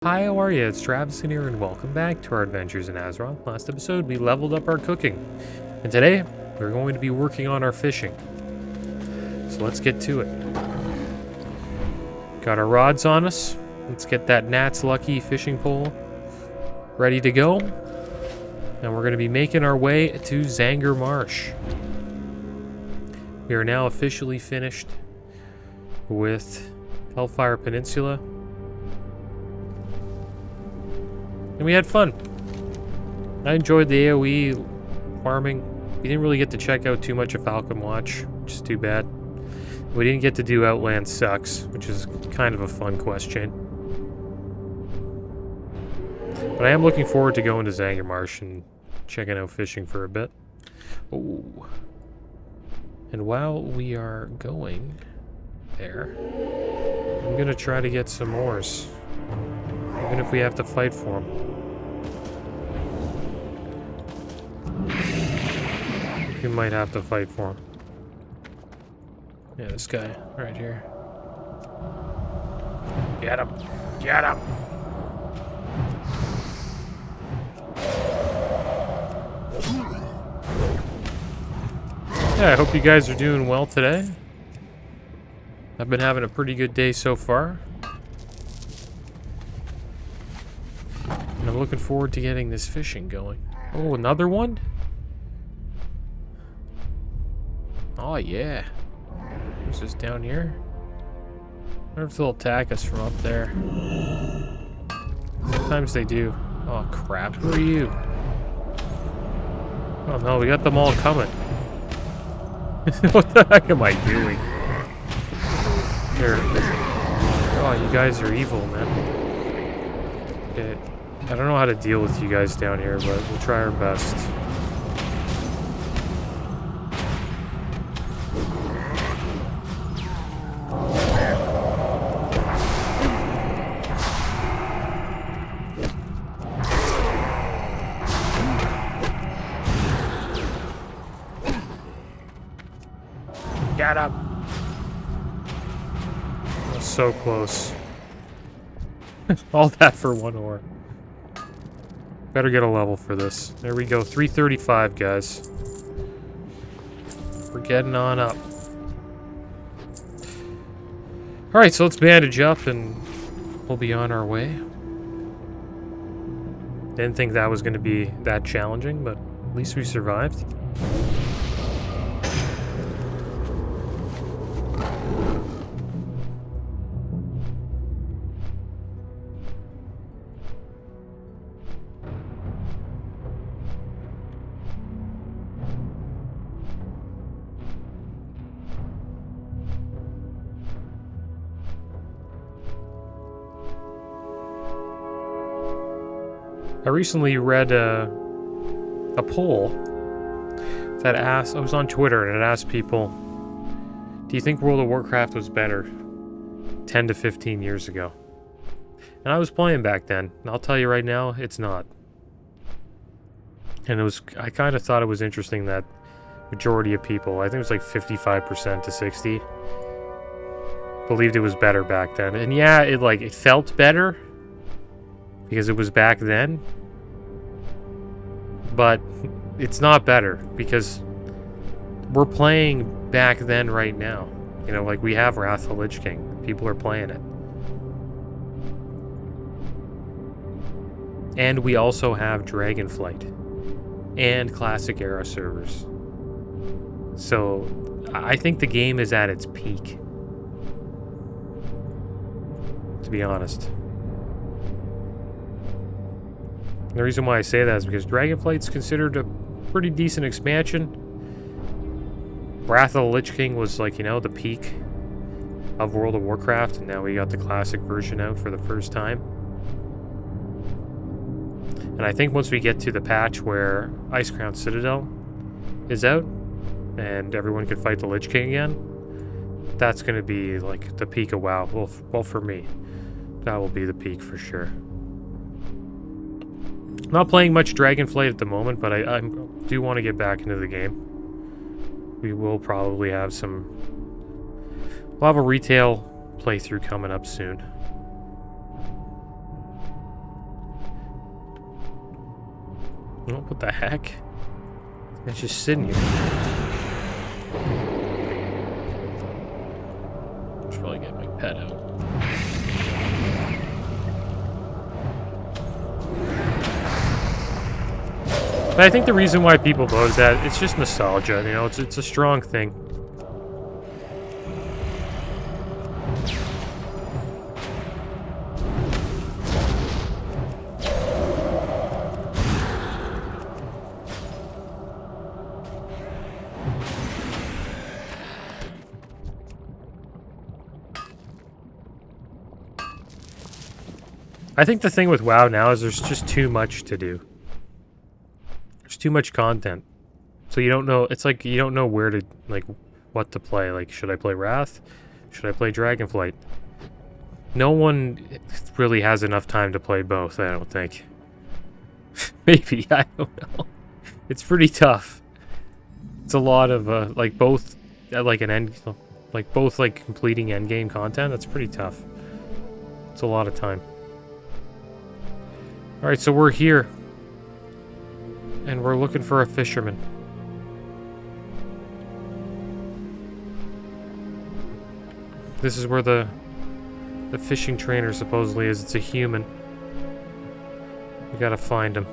Hi, how are you? It's Traviseen here, and welcome back to our adventures in Azeroth. Last episode, we leveled up our cooking, and today, we're going to be working on our fishing. So let's get to it. Got our rods on us. Let's get that Nat's Lucky fishing pole ready to go. And we're going to be making our way to Zanger Marsh. We are now officially finished with Hellfire Peninsula. And we had fun. I enjoyed the AoE farming. We didn't really get to check out too much of Falcon Watch, which is too bad. We didn't get to do Outland Sucks, which is kind of a fun question. But I am looking forward to going to Zanger Marsh and checking out fishing for a bit. Ooh. And while we are going there, I'm going to try to get some oars. Even if we have to fight for them. We might have to fight for him. Yeah, this guy right here. Get him! Get him! Yeah, I hope you guys are doing well today. I've been having a pretty good day so far. And I'm looking forward to getting this fishing going. Oh, another one? Oh, yeah. Who's this down here? I wonder if they'll attack us from up there. Sometimes they do. Oh, crap. Who are you? Oh, no. We got them all coming. What the heck am I doing? Here. Oh, you guys are evil, man. Okay. I don't know how to deal with you guys down here, but we'll try our best. Get up! That's so close. All that for one ore. Better get a level for this. There we go, 335, guys. We're getting on up. Alright, so let's bandage up and we'll be on our way. Didn't think that was going to be that challenging, but at least we survived. I recently read a poll that asked, I was on Twitter and it asked people, do you think World of Warcraft was better 10 to 15 years ago? And I was playing back then, and I'll tell you right now, it's not. And I kind of thought it was interesting that majority of people, I think it was like 55% to 60, believed it was better back then. And yeah, it felt better because it was back then, but it's not better because we're playing back then right now. You know, like we have Wrath of the Lich King. People are playing it. And we also have Dragonflight and Classic Era servers. So I think the game is at its peak, to be honest. And the reason why I say that is because Dragonflight's considered a pretty decent expansion. Wrath of the Lich King was like, you know, the peak of World of Warcraft, and now we got the classic version out for the first time. And I think once we get to the patch where Icecrown Citadel is out, and everyone can fight the Lich King again, that's going to be like the peak of WoW. Well, for me, that will be the peak for sure. I'm not playing much Dragonflight at the moment, but I do want to get back into the game. We will probably have we'll have a retail playthrough coming up soon. Oh, what the heck? It's just sitting here. Should probably get my pet out. But I think the reason why people vote is that it's just nostalgia. You know, it's a strong thing. I think the thing with WoW now is there's just too much to do. There's too much content. So you don't know, it's like you don't know where to, like, what to play. Like, should I play Wrath? Should I play Dragonflight? No one really has enough time to play both, I don't think. Maybe, I don't know. It's pretty tough. It's a lot of, like, both, like, an end, like, both, like, completing endgame content. That's pretty tough. It's a lot of time. Alright, so we're here. And we're looking for a fisherman. This is where the fishing trainer supposedly is. It's a human. We gotta find him.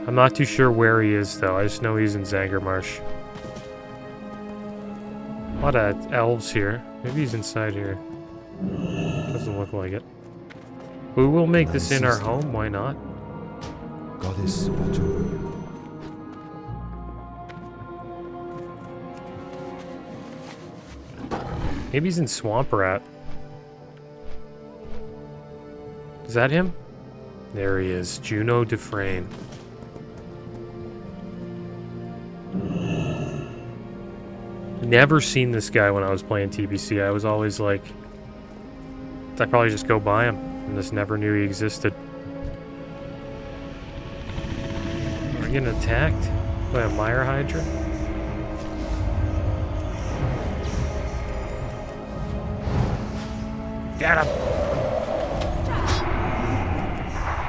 I'm not too sure where he is, though. I just know he's in Zanger Marsh. A lot of elves here. Maybe he's inside here. Doesn't look like it. We will make this in our home, why not? Goddess, watch over you. Maybe he's in Swamp Rat. Is that him? There he is, Juno Dufresne. Never seen this guy when I was playing TBC. I was always like, I'd probably just go by him. And just never knew he existed. Are we getting attacked by a Mire Hydra? Get him!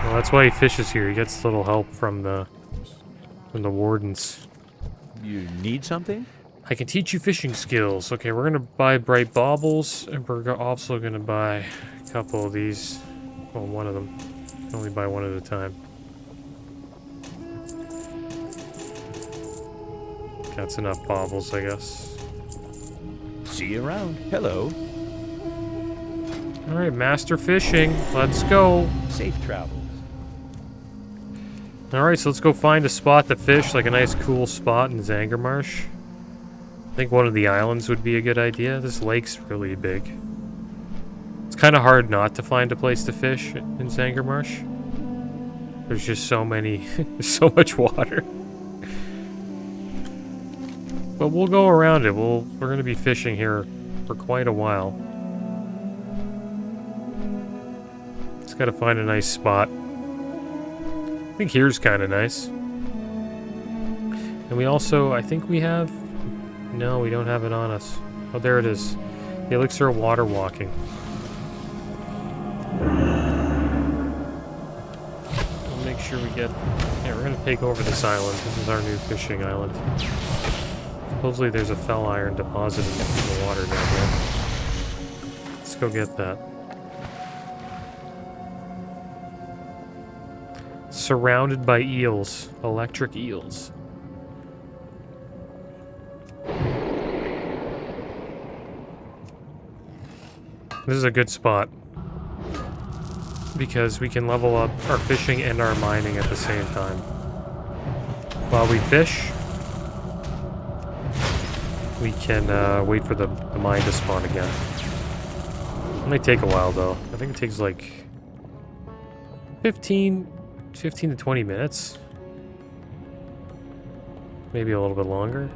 Well, that's why he fishes here. He gets a little help from the wardens. You need something? I can teach you fishing skills. Okay, we're gonna buy bright baubles, and we're also gonna buy a couple of these. Well, one of them. You can only buy one at a time. That's enough baubles, I guess. See you around. Hello. Alright, master fishing. Let's go. Safe travels. Alright, so let's go find a spot to fish, like a nice cool spot in Zanger Marsh. I think one of the islands would be a good idea. This lake's really big. It's kind of hard not to find a place to fish in Zanger Marsh. There's just so many, there's so much water. But we'll go around it. We're going to be fishing here for quite a while. Just got to find a nice spot. I think here's kind of nice. And we also, I think we have... No, we don't have it on us. Oh, there it is. The elixir of water walking. We'll make sure we get... Yeah, we're going to take over this island. This is our new fishing island. Supposedly there's a fell iron deposit in the water down there. Let's go get that. Surrounded by eels. Electric eels. This is a good spot. Because we can level up our fishing and our mining at the same time. While we fish, we can wait for the mine to spawn again. It might take a while though. I think it takes like 15 to 20 minutes. Maybe a little bit longer.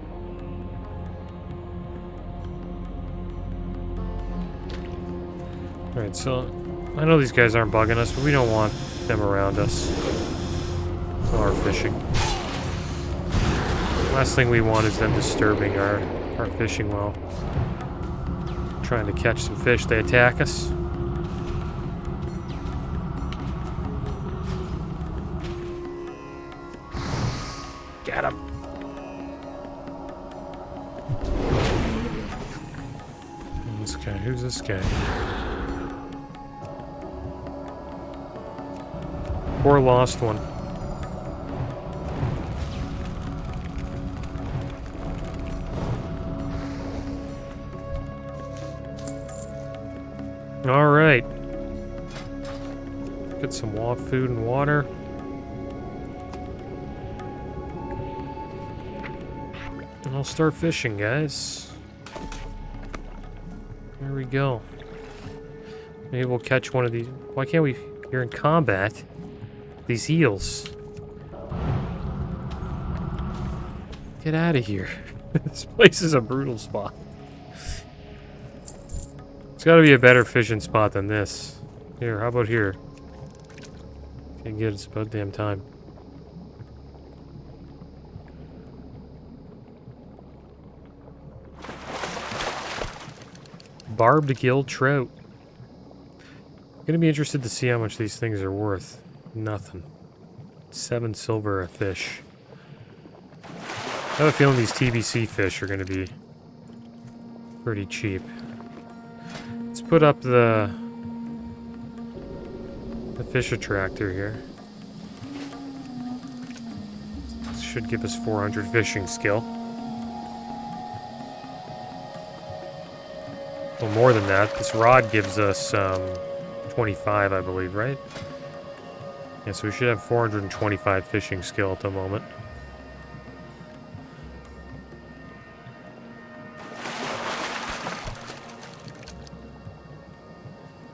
Alright, so I know these guys aren't bugging us, but we don't want them around us while we're fishing. Last thing we want is them disturbing our fishing well. Trying to catch some fish, they attack us. Alright, who's this guy? Poor lost one. Alright. Get some food and water. And I'll start fishing, guys. There we go. Maybe we'll catch one of these. Why can't we? You're in combat. These eels. Get out of here. This place is a brutal spot. It's got to be a better fishing spot than this. Here, how about here? Can't get it. It's about damn time. Barbed gill trout. Gonna be interested to see how much these things are worth. Nothing. 7 silver a fish. I have a feeling these TBC fish are gonna be pretty cheap. Let's put up the fish attractor here. This should give us 400 fishing skill. Well, more than that. This rod gives us 25, I believe, right? Yeah, so we should have 425 fishing skill at the moment.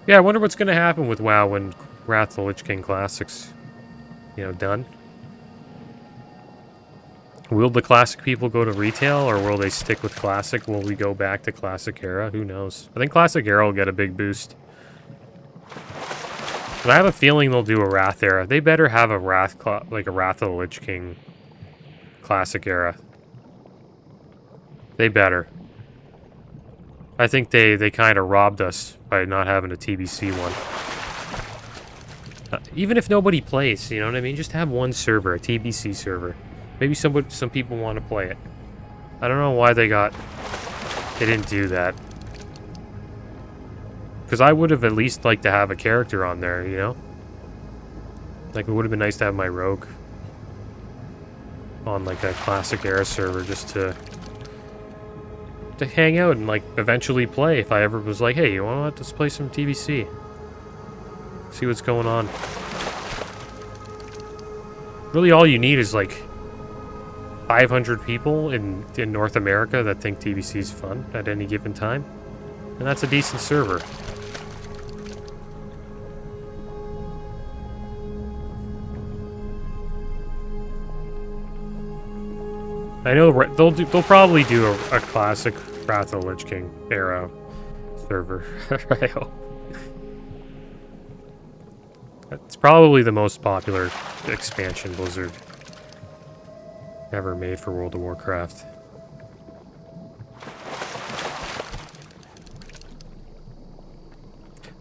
Yeah, I wonder what's going to happen with WoW when Wrath of the Lich King Classic's, done. Will the Classic people go to retail, or will they stick with Classic? Will we go back to Classic Era? Who knows? I think Classic Era will get a big boost. But I have a feeling they'll do a Wrath Era. They better have a Wrath of the Lich King Classic Era. They better. I think they kind of robbed us by not having a TBC one. Even if nobody plays, you know what I mean? Just have one server, a TBC server. Maybe some people want to play it. I don't know why they didn't do that. Because I would have at least liked to have a character on there, you know? Like, it would have been nice to have my rogue on, like, a Classic Era server just to hang out and, like, eventually play if I ever was like, hey, you want to play some TBC? See what's going on. Really, all you need is, like, 500 people in North America that think TBC is fun at any given time. And that's a decent server. I know they'll probably do a classic Wrath of the Lich King era server. I hope. It's probably the most popular expansion Blizzard ever made for World of Warcraft.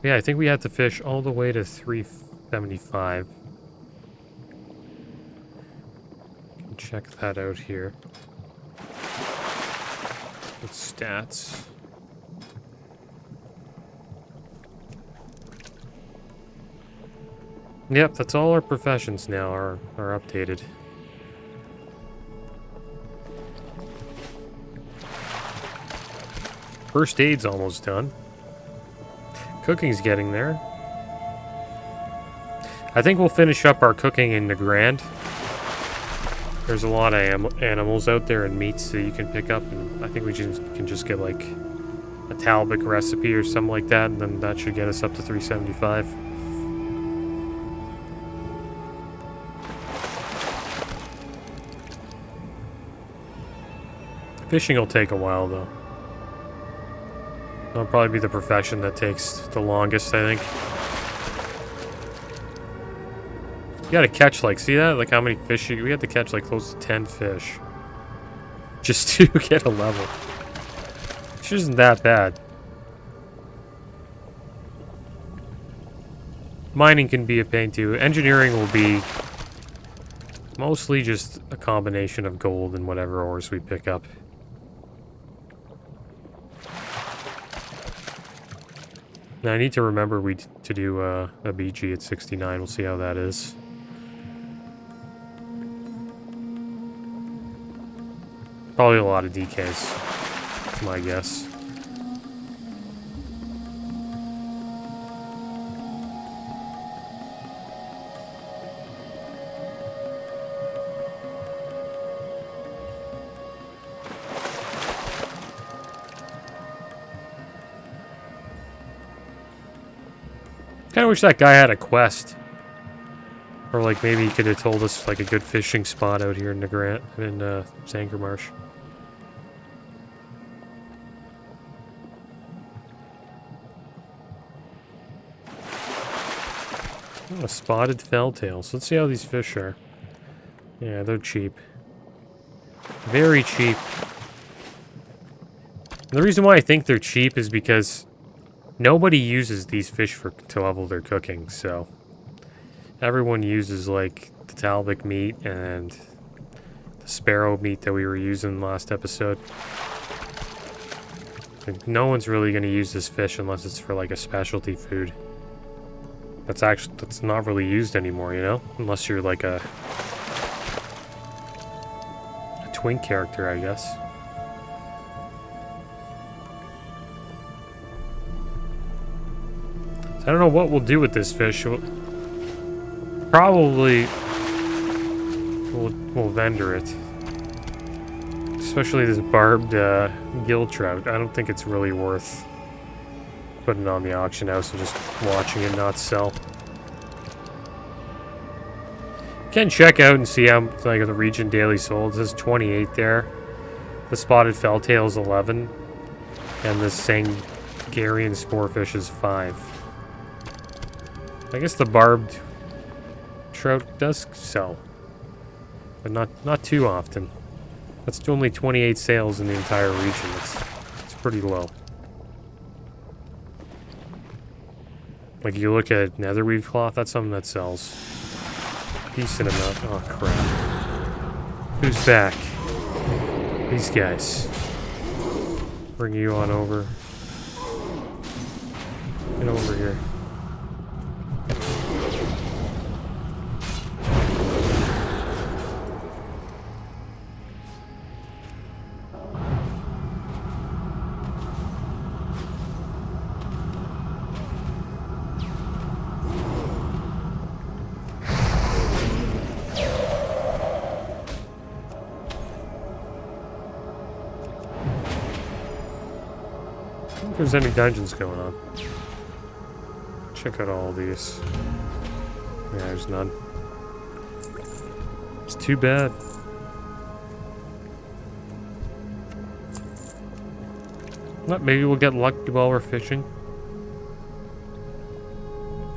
Yeah, I think we had to fish all the way to 375. Check that out here. With stats. Yep, that's all our professions now are updated. First aid's almost done. Cooking's getting there. I think we'll finish up our cooking in the Grand. There's a lot of animals out there and meats that you can pick up, and I think we can just get like a Talbot recipe or something like that, and then that should get us up to 375. Fishing will take a while, though. That'll probably be the profession that takes the longest, I think. You gotta catch, like, see that? Like, how many fish we had to catch, like, close to 10 fish. Just to get a level. Which isn't that bad. Mining can be a pain, too. Engineering will be mostly just a combination of gold and whatever ores we pick up. Now I need to remember to do a BG at 69. We'll see how that is. Probably a lot of DKs. That's my guess. Kinda wish that guy had a quest. Or like maybe he could have told us like a good fishing spot out here in the Zanger Marsh. Oh, spotted felltails. Let's see how these fish are. Yeah, they're cheap. Very cheap. And the reason why I think they're cheap is because nobody uses these fish to level their cooking, so everyone uses like the Talbot meat and the sparrow meat that we were using last episode. Like, no one's really going to use this fish unless it's for like a specialty food. That's not really used anymore, you know? Unless you're like a twink character, I guess. I don't know what we'll do with this fish. Probably we'll vendor it. Especially this barbed gill trout. I don't think it's really worth putting it on the auction house and just watching it not sell. Can check out and see how like the region daily sold. It says 28 there. The spotted felltail is 11. And the Sangarian sporefish is 5. I guess the barbed trout does sell, but not too often. That's only 28 sales in the entire region. It's pretty low. Like you look at netherweave cloth, that's something that sells decent amount. Oh crap! Who's back? These guys. Bring you on over. Get over here. If there's any dungeons going on. Check out all these. Yeah, there's none. It's too bad. Well, maybe we'll get lucky while we're fishing.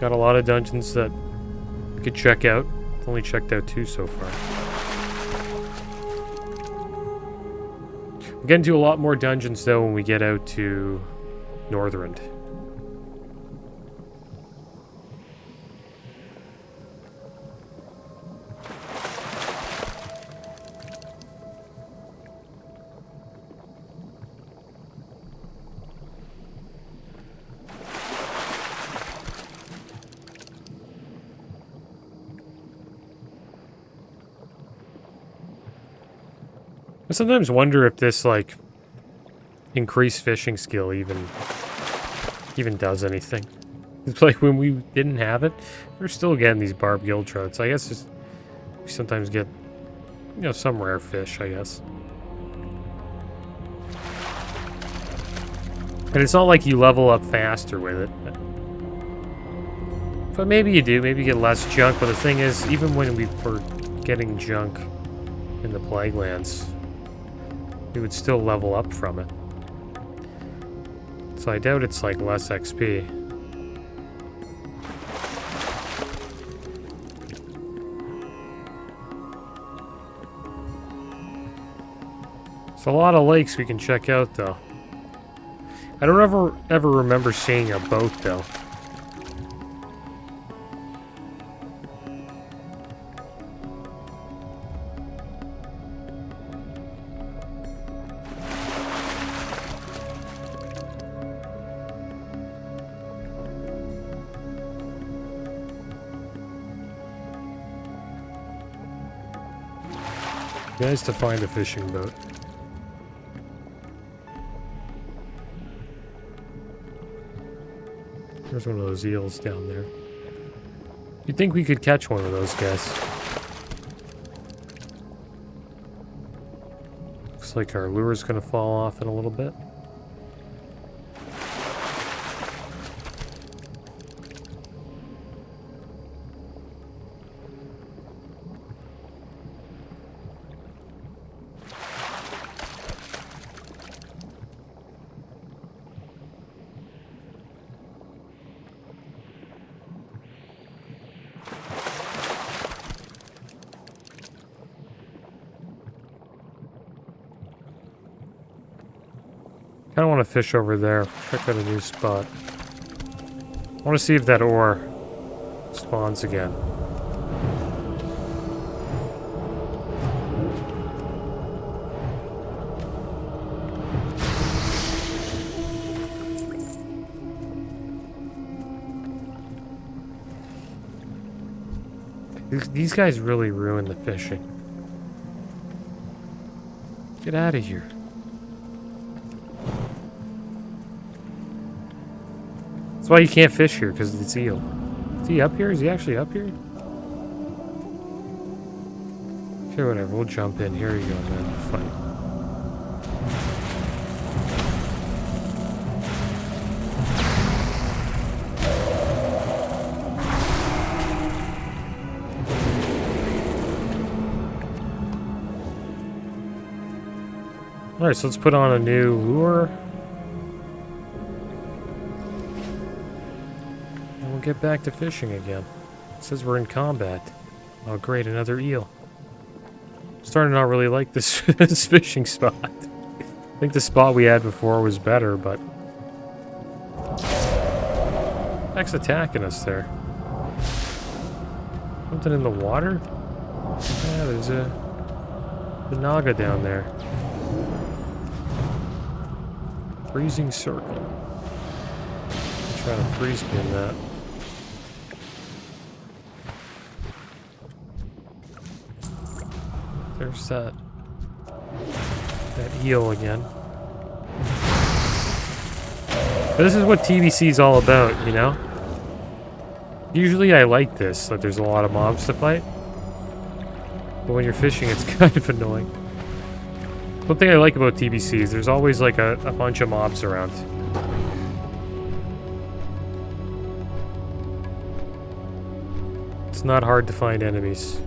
Got a lot of dungeons that we could check out. Only checked out 2 so far. We'll get into a lot more dungeons though when we get out to Northrend. I sometimes wonder if this like increased fishing skill even does anything. It's like when we didn't have it, we're still getting these barbed gill trout. So I guess just, we sometimes get, you know, some rare fish, I guess. And it's not like you level up faster with it. But maybe you do. Maybe you get less junk. But the thing is, even when we were getting junk in the Plaguelands, we would still level up from it. So I doubt it's like less XP. It's a lot of lakes we can check out though. I don't ever remember seeing a boat though. Nice to find a fishing boat. There's one of those eels down there. You'd think we could catch one of those guys. Looks like our lure's gonna fall off in a little bit. I don't want to fish over there. Check out a new spot. I want to see if that ore spawns again. These guys really ruin the fishing. Get out of here. That's why you can't fish here, because it's eel. Is he up here? Is he actually up here? Okay, whatever. We'll jump in. Here you go, man. Fight. Alright, so let's put on a new lure. And we'll get back to fishing again. It says we're in combat. Oh great, another eel. Starting to not really like this, this fishing spot. I think the spot we had before was better, but... Heck's attacking us there. Something in the water? Yeah, there's a naga down there. Freezing circle. I'm trying to freeze pin that. There's that eel again. But this is what TBC is all about, you know? Usually I like this, like there's a lot of mobs to fight. But when you're fishing, it's kind of annoying. One thing I like about TBC is there's always like a bunch of mobs around. It's not hard to find enemies.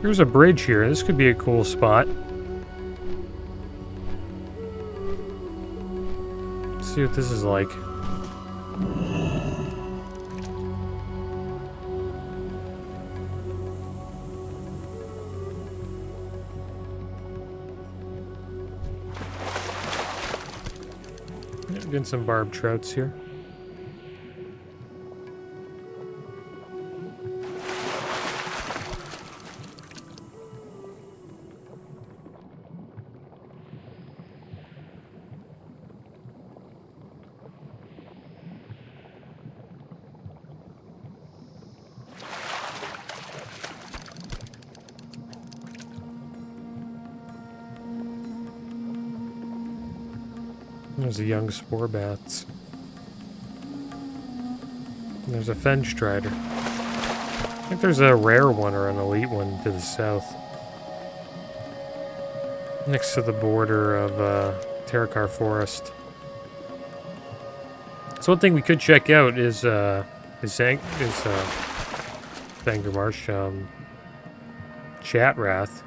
There's a bridge here. This could be a cool spot. Let's see what this is like. Getting some barbed trouts here. There's a young spore bats. And there's a fen strider. I think there's a rare one or an elite one to the south. Next to the border of Terrakar Forest. So one thing we could check out is Zanger Marsh, Chat Wrath.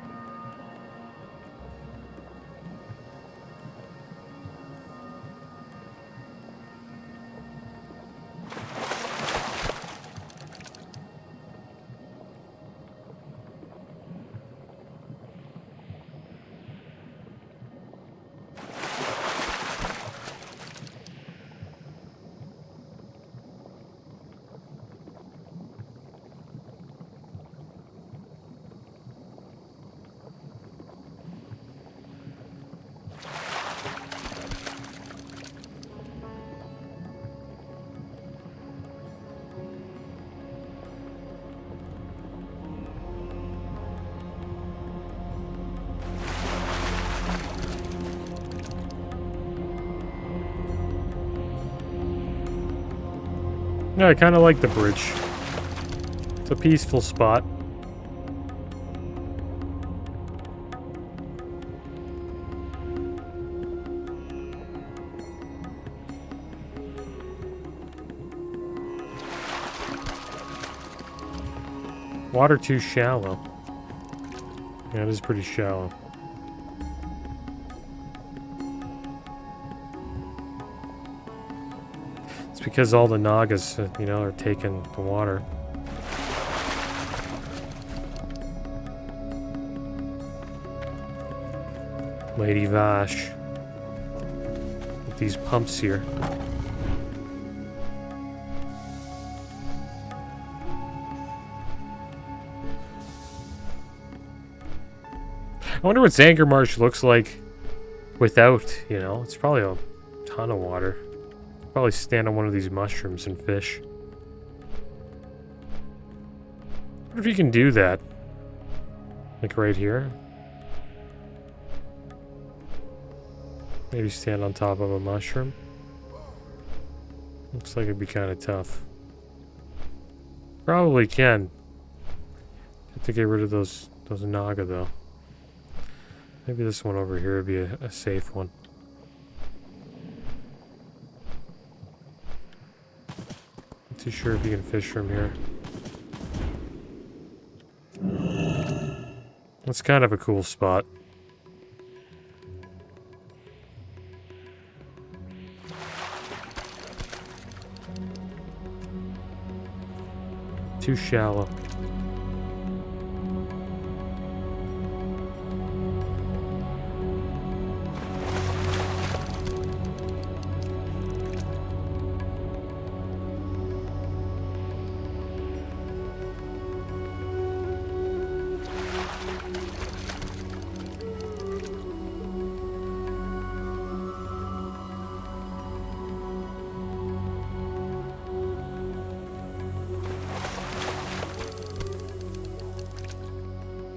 Yeah, I kind of like the bridge. It's a peaceful spot. Water too shallow. Yeah, it is pretty shallow. It's because all the Nagas, you know, are taking the water. Lady Vash. With these pumps here. I wonder what Zanger Marsh looks like without, you know, it's probably a ton of water. Probably stand on one of these mushrooms and fish. I wonder if you can do that. Like right here. Maybe stand on top of a mushroom. Looks like it'd be kind of tough. Probably can. Have to get rid of those Naga though. Maybe this one over here would be a safe one. Not too sure if you can fish from here. That's kind of a cool spot. Too shallow.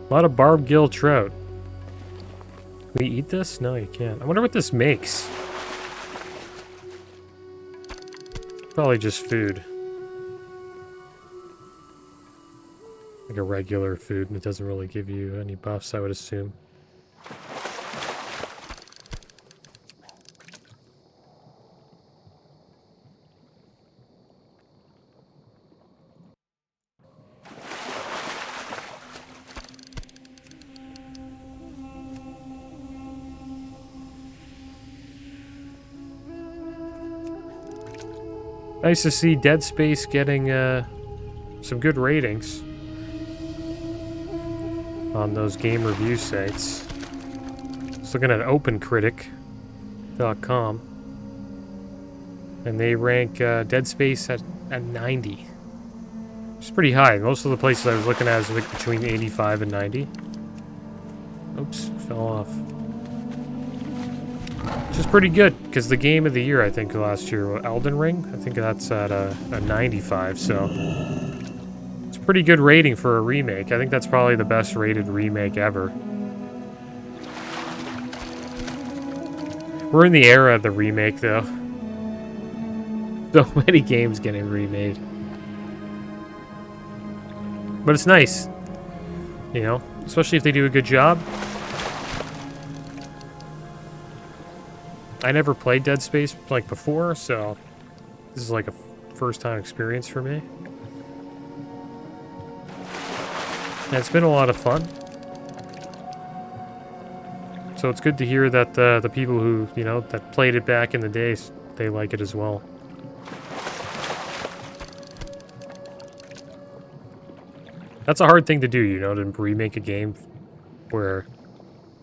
A lot of barbgill trout. Can we eat this? No, you can't. I wonder what this makes. Probably just food. Like a regular food, and it doesn't really give you any buffs, I would assume. Nice to see Dead Space getting some good ratings on those game review sites. Just looking at OpenCritic.com, and they rank Dead Space at 90. It's pretty high. Most of the places I was looking at is like between 85 and 90. Oops, fell off. Which is pretty good, because the game of the year, I think, last year, Elden Ring, I think that's at a 95, so it's a pretty good rating for a remake. I think that's probably the best rated remake ever. We're in the era of the remake, though. So many games getting remade. But it's nice, you know, especially if they do a good job. I never played Dead Space like before, so this is like a first-time experience for me. And it's been a lot of fun. So it's good to hear that the people who, you know, that played it back in the days, they like it as well. That's a hard thing to do, you know, to remake a game where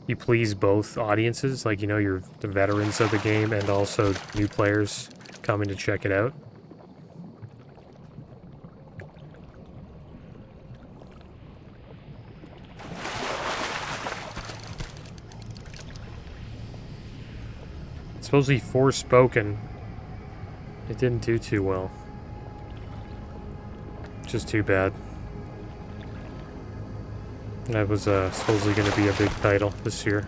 you please both audiences, like, you know, you're the veterans of the game and also new players coming to check it out. It's supposedly Forspoken. It didn't do too well. Just too bad. That was supposedly going to be a big title this year.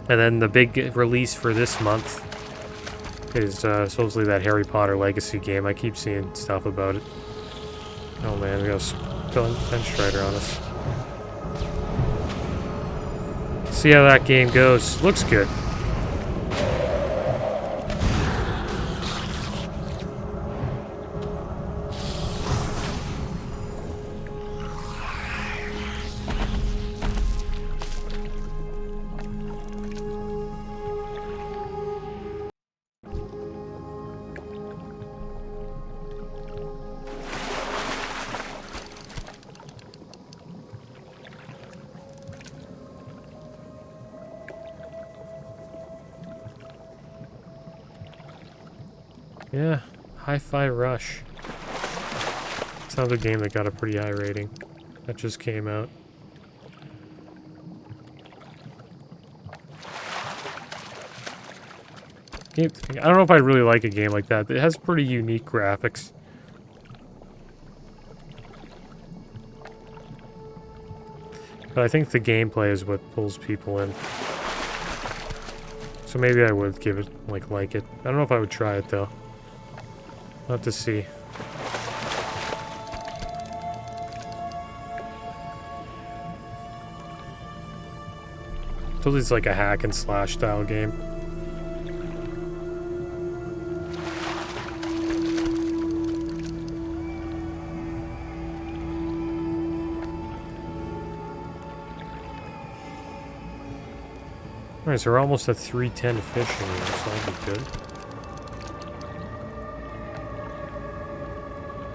And then the big release for this month is supposedly that Harry Potter Legacy game. I keep seeing stuff about it. Oh man, we got a bench strider on us. See how that game goes. Looks good. Yeah, Hi-Fi Rush. It's another game that got a pretty high rating. That just came out. I don't know if I really like a game like that. It has pretty unique graphics. But I think the gameplay is what pulls people in. So maybe I would give it, like it. I don't know if I would try it, though. I'll have to see. So it's like a hack and slash style game. Alright, so we're almost at 310 fishing here, so that'll be good.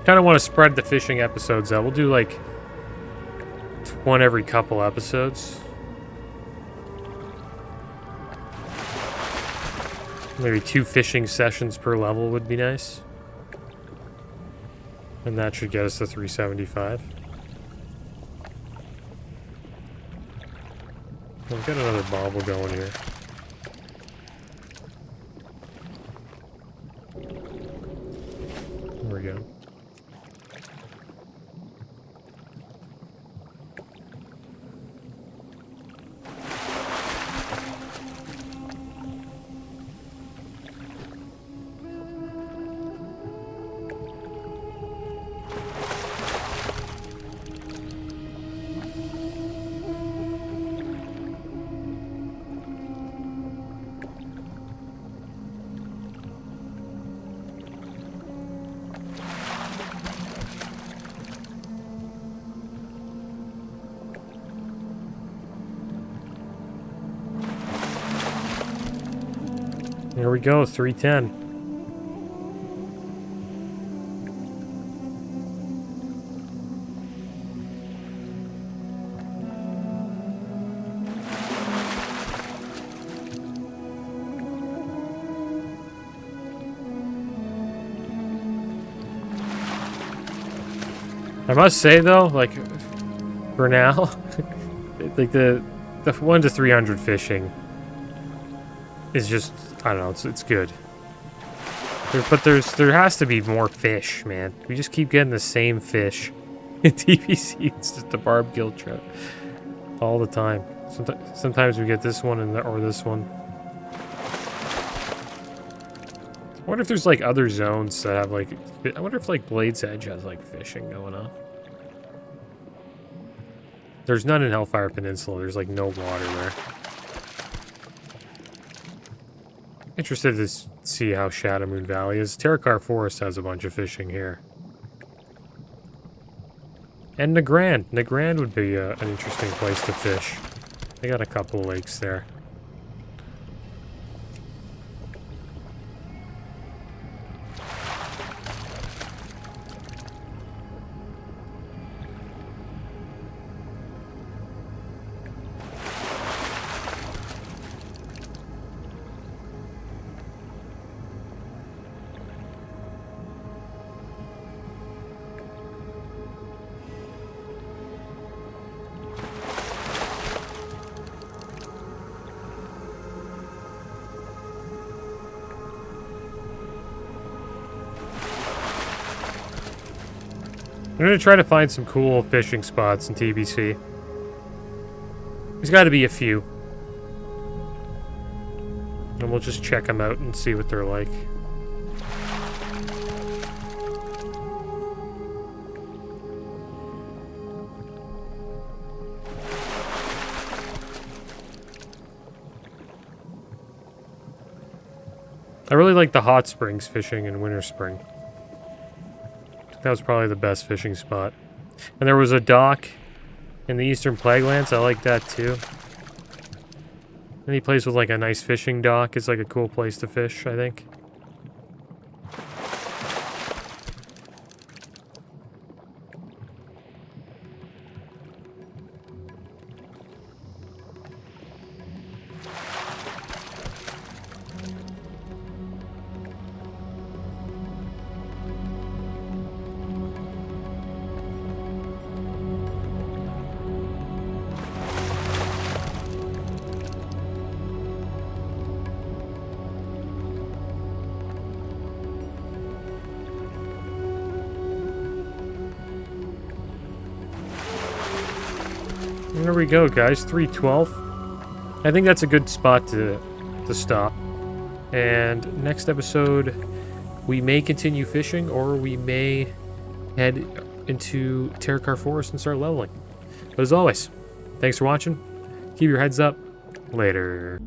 Kind of want to spread the fishing episodes out. We'll do like one every couple episodes. Maybe 2 fishing sessions per level would be nice. And that should get us to 375. We've got another bobble going here. There we go. There we go, 310. I must say though, like, for now, like the 1 to 300 fishing is just, I don't know, it's good. But there has to be more fish, man. We just keep getting the same fish in TBC. It's just a barb gill trout all the time. Sometimes we get this one or this one. I wonder if there's like other zones that have like. I wonder if like Blade's Edge has like fishing going on. There's none in Hellfire Peninsula. There's like no water there. Interested to see how Shadow Moon Valley is. Terracar Forest has a bunch of fishing here. And Nagrand. Nagrand would be an interesting place to fish. They got a couple of lakes there. I'm gonna try to find some cool fishing spots in TBC. There's got to be a few. And we'll just check them out and see what they're like. I really like the hot springs fishing in Winter Spring. That was probably the best fishing spot. And there was a dock in the Eastern Plaguelands. I like that too. Any place with like a nice fishing dock is like a cool place to fish, I think. There we go, guys. 312. I think that's a good spot to stop. And next episode, we may continue fishing, or we may head into Terracar Forest and start leveling. But as always, thanks for watching. Keep your heads up. Later.